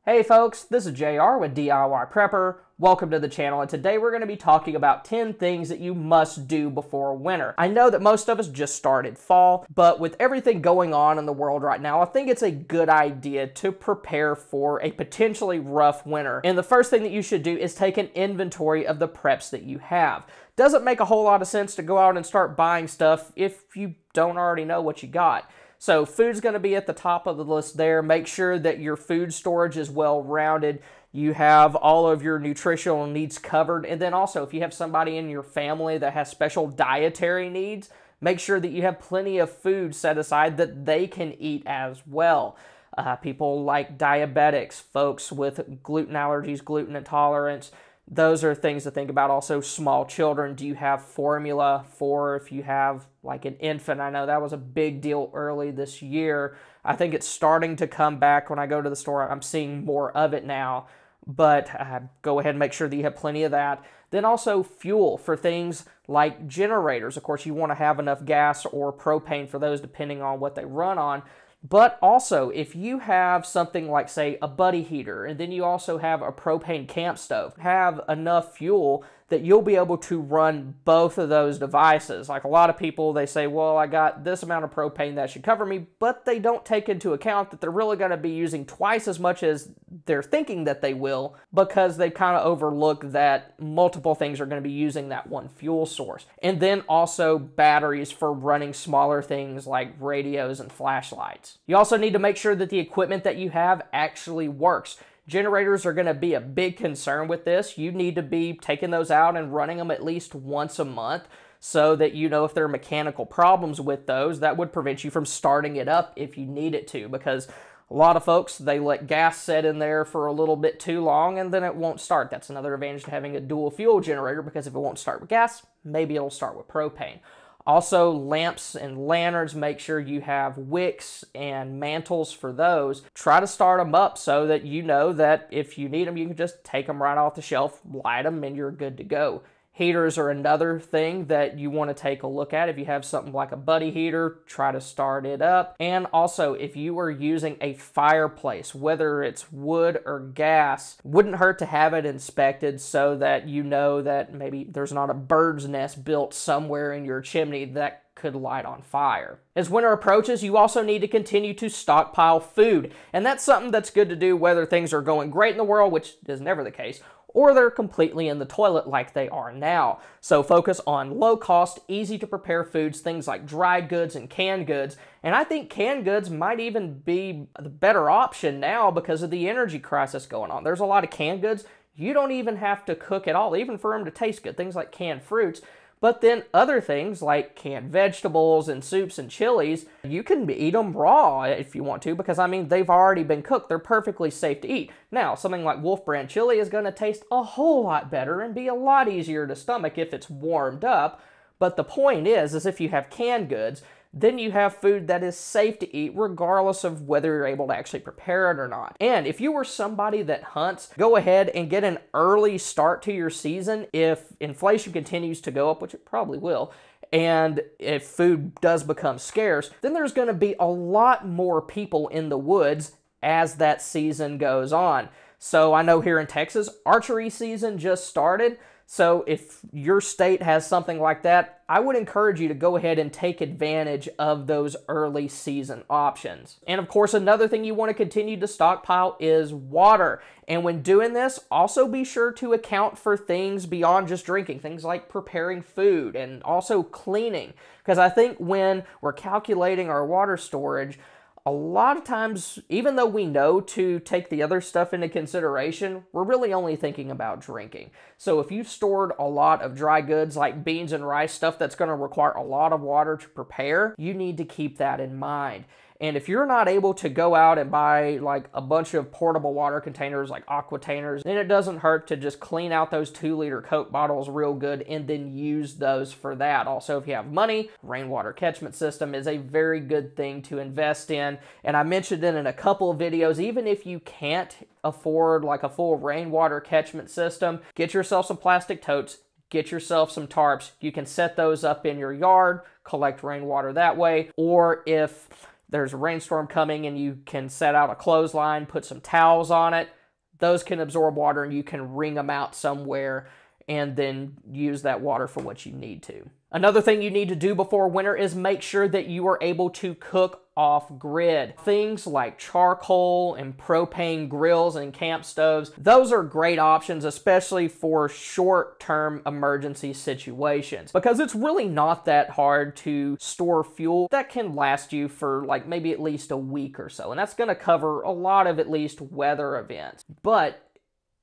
Hey folks, this is JR with DIY Prepper. Welcome to the channel, and today we're going to be talking about 10 things that you must do before winter. I know that most of us just started fall, but with everything going on in the world right now, I think it's a good idea to prepare for a potentially rough winter. And the first thing that you should do is take an inventory of the preps that you have. Doesn't make a whole lot of sense to go out and start buying stuff if you don't already know what you got. So food's going to be at the top of the list there. Make sure that your food storage is well rounded. You have all of your nutritional needs covered. And then also, if you have somebody in your family that has special dietary needs, make sure that you have plenty of food set aside that they can eat as well. People like diabetics, folks with gluten allergies, gluten intolerance, those are things to think about. Also, small children. Do you have formula for if you have like an infant? I know that was a big deal early this year. I think it's starting to come back. When I go to the store, I'm seeing more of it now. But go ahead and make sure that you have plenty of that. Then also fuel for things like generators. Of course, you want to have enough gas or propane for those depending on what they run on. But also, if you have something like, say, a buddy heater, and then you also have a propane camp stove, have enough fuel that you'll be able to run both of those devices. Like a lot of people, they say, well, I got this amount of propane that should cover me, but they don't take into account that they're really going to be using twice as much as they're thinking that they will, because they kind of overlook that multiple things are going to be using that one fuel source. And then also batteries for running smaller things like radios and flashlights. You also need to make sure that the equipment that you have actually works. Generators are going to be a big concern with this. You need to be taking those out and running them at least once a month so that you know if there are mechanical problems with those. That would prevent you from starting it up if you need it to, because a lot of folks, they let gas set in there for a little bit too long and then it won't start. That's another advantage to having a dual fuel generator, because if it won't start with gas, maybe it'll start with propane. Also, lamps and lanterns, make sure you have wicks and mantles for those. Try to start them up so that you know that if you need them, you can just take them right off the shelf, light them, and you're good to go. Heaters are another thing that you want to take a look at. If you have something like a buddy heater, try to start it up. And also, if you are using a fireplace, whether it's wood or gas, wouldn't hurt to have it inspected so that you know that maybe there's not a bird's nest built somewhere in your chimney that could light on fire. As winter approaches, you also need to continue to stockpile food. And that's something that's good to do whether things are going great in the world, which is never the case, or they're completely in the toilet like they are now. So focus on low-cost, easy-to-prepare foods, things like dried goods and canned goods. And I think canned goods might even be the better option now because of the energy crisis going on. There's a lot of canned goods. You don't even have to cook at all, even for them to taste good, things like canned fruits. But then other things like canned vegetables and soups and chilies, you can eat them raw if you want to, because I mean, they've already been cooked. They're perfectly safe to eat. Now, something like Wolf Brand chili is going to taste a whole lot better and be a lot easier to stomach if it's warmed up. But the point is if you have canned goods, then you have food that is safe to eat regardless of whether you're able to actually prepare it or not. And if you were somebody that hunts, go ahead and get an early start to your season. If inflation continues to go up, which it probably will, and if food does become scarce, then there's going to be a lot more people in the woods as that season goes on. So I know here in Texas, archery season just started. So if your state has something like that, I would encourage you to go ahead and take advantage of those early season options. And of course, another thing you want to continue to stockpile is water. And when doing this, also be sure to account for things beyond just drinking, things like preparing food and also cleaning. Because I think when we're calculating our water storage, a lot of times, even though we know to take the other stuff into consideration, we're really only thinking about drinking. So if you've stored a lot of dry goods like beans and rice, stuff that's going to require a lot of water to prepare, you need to keep that in mind. And if you're not able to go out and buy like a bunch of portable water containers like Aquatainers, then it doesn't hurt to just clean out those 2-liter Coke bottles real good and then use those for that. Also, if you have money, rainwater catchment system is a very good thing to invest in. And I mentioned it in a couple of videos, even if you can't afford like a full rainwater catchment system, get yourself some plastic totes, get yourself some tarps. You can set those up in your yard, collect rainwater that way. Or if there's a rainstorm coming and you can set out a clothesline, put some towels on it. Those can absorb water and you can wring them out somewhere and then use that water for what you need to. Another thing you need to do before winter is make sure that you are able to cook off-grid. Things like charcoal and propane grills and camp stoves, those are great options, especially for short-term emergency situations, because it's really not that hard to store fuel that can last you for like maybe at least a week or so, and that's going to cover a lot of at least weather events. But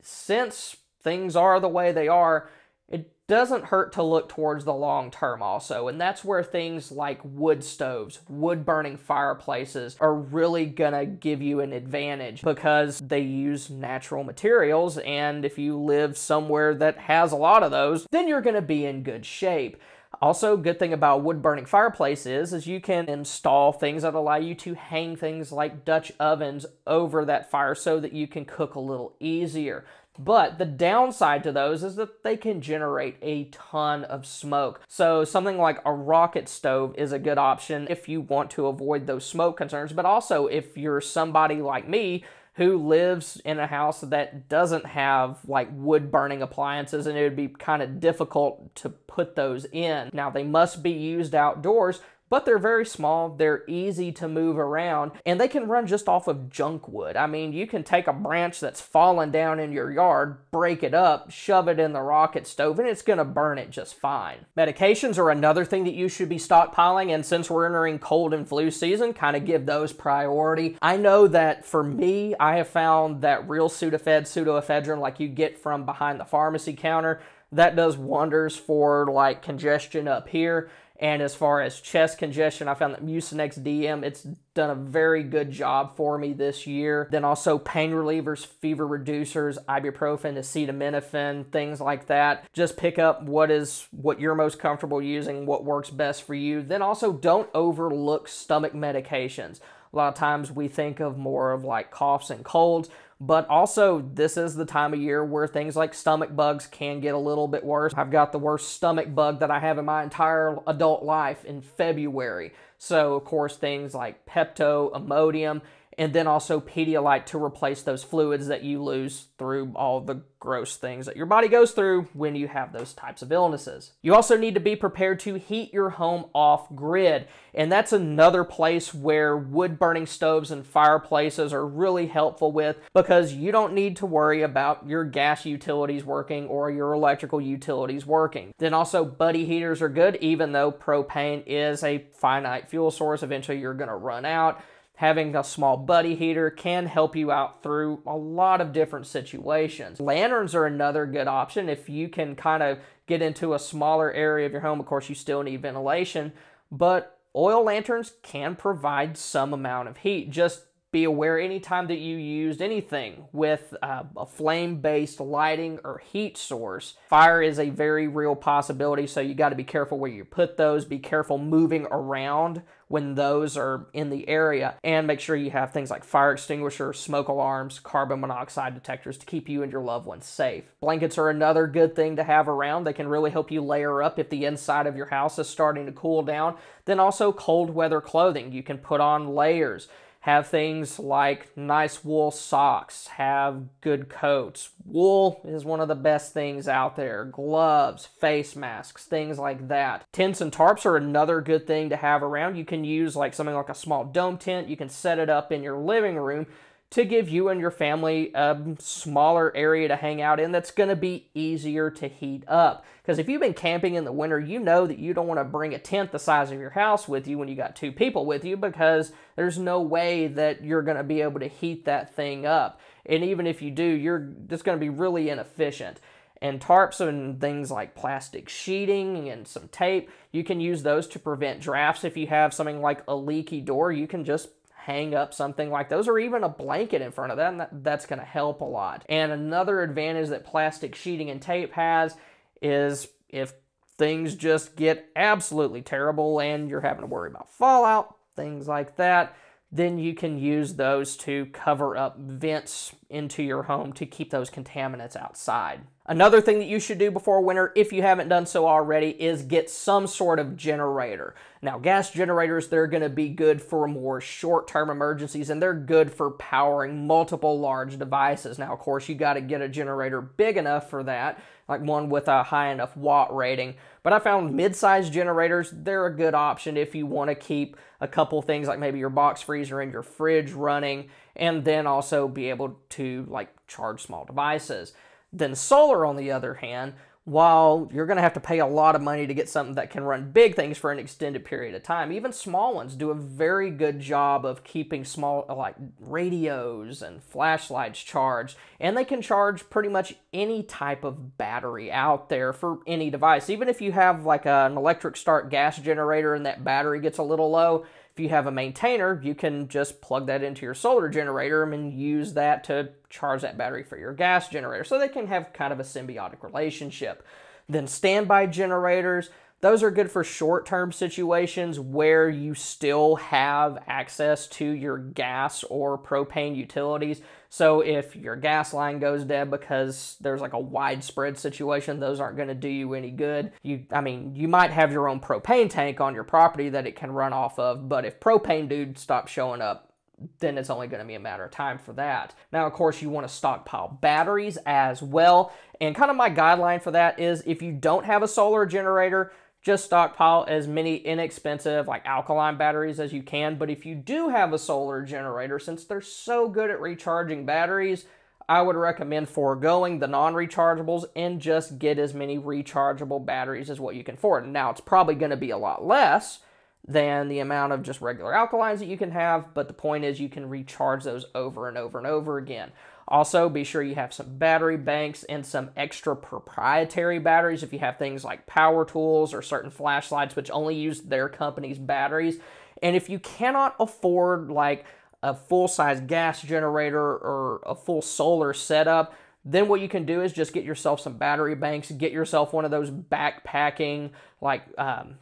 since things are the way they are, it doesn't hurt to look towards the long term also, and that's where things like wood stoves, wood burning fireplaces are really gonna give you an advantage because they use natural materials, and if you live somewhere that has a lot of those, then you're gonna be in good shape. Also, good thing about wood burning fireplaces is you can install things that allow you to hang things like Dutch ovens over that fire so that you can cook a little easier. But the downside to those is that they can generate a ton of smoke. So something like a rocket stove is a good option if you want to avoid those smoke concerns, but also if you're somebody like me who lives in a house that doesn't have like wood burning appliances, and it would be kind of difficult to put those in. Now, they must be used outdoors, but they're very small, they're easy to move around, and they can run just off of junk wood. I mean, you can take a branch that's fallen down in your yard, break it up, shove it in the rocket stove, and it's gonna burn it just fine. Medications are another thing that you should be stockpiling, and since we're entering cold and flu season, kind of give those priority. I know that for me, I have found that real Sudafed, pseudoephedrine, like you get from behind the pharmacy counter, that does wonders for like congestion up here. And as far as chest congestion, I found that Mucinex DM, it's done a very good job for me this year. Then also pain relievers, fever reducers, ibuprofen, acetaminophen, things like that. Just pick up what you're most comfortable using, what works best for you. Then also don't overlook stomach medications. A lot of times we think of more of like coughs and colds, but also this is the time of year where things like stomach bugs can get a little bit worse. I've got the worst stomach bug that I have in my entire adult life in February. So of course things like Pepto, Imodium, and then also Pedialyte to replace those fluids that you lose through all the gross things that your body goes through when you have those types of illnesses. You also need to be prepared to heat your home off-grid, and that's another place where wood-burning stoves and fireplaces are really helpful with, because you don't need to worry about your gas utilities working or your electrical utilities working. Then also buddy heaters are good, even though propane is a finite fuel source. Eventually you're going to run out. Having a small buddy heater can help you out through a lot of different situations. Lanterns are another good option if you can kind of get into a smaller area of your home. Of course, you still need ventilation, but oil lanterns can provide some amount of heat. Just be aware anytime that you used anything with a flame-based lighting or heat source, fire is a very real possibility, so you got to be careful where you put those, be careful moving around when those are in the area, and make sure you have things like fire extinguishers, smoke alarms, carbon monoxide detectors to keep you and your loved ones safe. Blankets are another good thing to have around. They can really help you layer up if the inside of your house is starting to cool down. Then also cold weather clothing. You can put on layers. Have things like nice wool socks, have good coats. Wool is one of the best things out there. Gloves, face masks, things like that. Tents and tarps are another good thing to have around. You can use like something like a small dome tent. You can set it up in your living room to give you and your family a smaller area to hang out in that's going to be easier to heat up. Because if you've been camping in the winter, you know that you don't want to bring a tent the size of your house with you when you got 2 people with you, because there's no way that you're going to be able to heat that thing up. And even if you do, you're just going to be really inefficient. And tarps and things like plastic sheeting and some tape, you can use those to prevent drafts. If you have something like a leaky door, you can just hang up something like those, or even a blanket in front of that, and that's going to help a lot. And another advantage that plastic sheeting and tape has is if things just get absolutely terrible and you're having to worry about fallout, things like that, then you can use those to cover up vents into your home to keep those contaminants outside. Another thing that you should do before winter, if you haven't done so already, is get some sort of generator. Now, gas generators, they're going to be good for more short-term emergencies, and they're good for powering multiple large devices. Now, of course, you got to get a generator big enough for that, like one with a high enough watt rating. But I found mid-sized generators, they're a good option if you want to keep a couple things like maybe your box freezer and your fridge running, and then also be able to like charge small devices. Then solar, on the other hand, while you're going to have to pay a lot of money to get something that can run big things for an extended period of time, even small ones do a very good job of keeping small, like radios and flashlights charged, and they can charge pretty much any type of battery out there for any device. Even if you have like an electric start gas generator and that battery gets a little low, if you have a maintainer, you can just plug that into your solar generator and use that to charge that battery for your gas generator. So they can have kind of a symbiotic relationship. Then standby generators, those are good for short-term situations where you still have access to your gas or propane utilities. So if your gas line goes dead because there's like a widespread situation, those aren't going to do you any good. You might have your own propane tank on your property that it can run off of, but if propane dude stops showing up, then it's only going to be a matter of time for that. Now, of course, you want to stockpile batteries as well. And kind of my guideline for that is if you don't have a solar generator, just stockpile as many inexpensive like alkaline batteries as you can. But if you do have a solar generator, since they're so good at recharging batteries, I would recommend foregoing the non-rechargeables and just get as many rechargeable batteries as what you can afford. Now, it's probably going to be a lot less than the amount of just regular alkalines that you can have, but the point is you can recharge those over and over and over again. Also, be sure you have some battery banks and some extra proprietary batteries if you have things like power tools or certain flashlights which only use their company's batteries. And if you cannot afford like a full-size gas generator or a full solar setup, then what you can do is just get yourself some battery banks, get yourself one of those backpacking like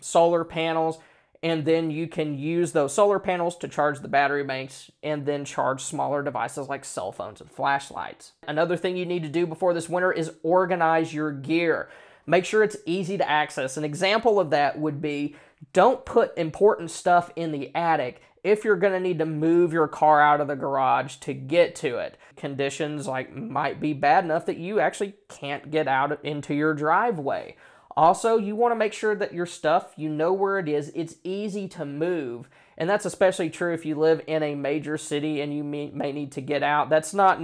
solar panels, and then you can use those solar panels to charge the battery banks and then charge smaller devices like cell phones and flashlights. Another thing you need to do before this winter is organize your gear. Make sure it's easy to access. An example of that would be don't put important stuff in the attic if you're going to need to move your car out of the garage to get to it. Conditions like might be bad enough that you actually can't get out into your driveway. Also, you want to make sure that your stuff, you know where it is, it's easy to move. And that's especially true if you live in a major city and you may need to get out. That's not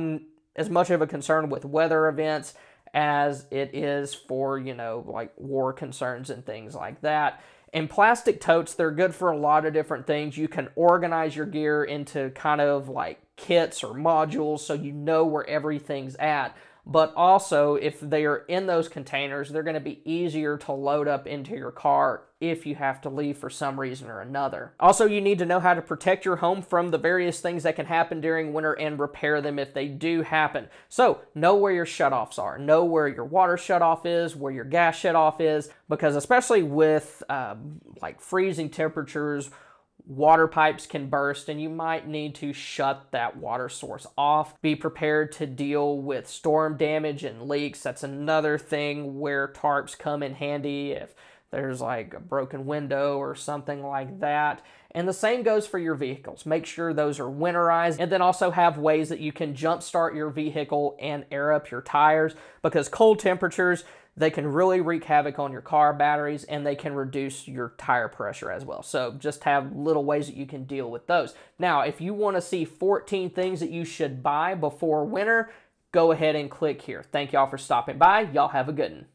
as much of a concern with weather events as it is for, like war concerns and things like that. And plastic totes, they're good for a lot of different things. You can organize your gear into kind of like kits or modules so you know where everything's at. But also, if they are in those containers, they're going to be easier to load up into your car if you have to leave for some reason or another. Also, you need to know how to protect your home from the various things that can happen during winter and repair them if they do happen. So, know where your shutoffs are. Know where your water shutoff is, where your gas shutoff is, because especially with like freezing temperatures, water pipes can burst and you might need to shut that water source off. Be prepared to deal with storm damage and leaks. That's another thing where tarps come in handy if there's like a broken window or something like that. And the same goes for your vehicles. Make sure those are winterized, and then also have ways that you can jumpstart your vehicle and air up your tires, because cold temperatures, they can really wreak havoc on your car batteries and they can reduce your tire pressure as well. So just have little ways that you can deal with those. Now, if you want to see 14 things that you should buy before winter, go ahead and click here. Thank y'all for stopping by. Y'all have a good one.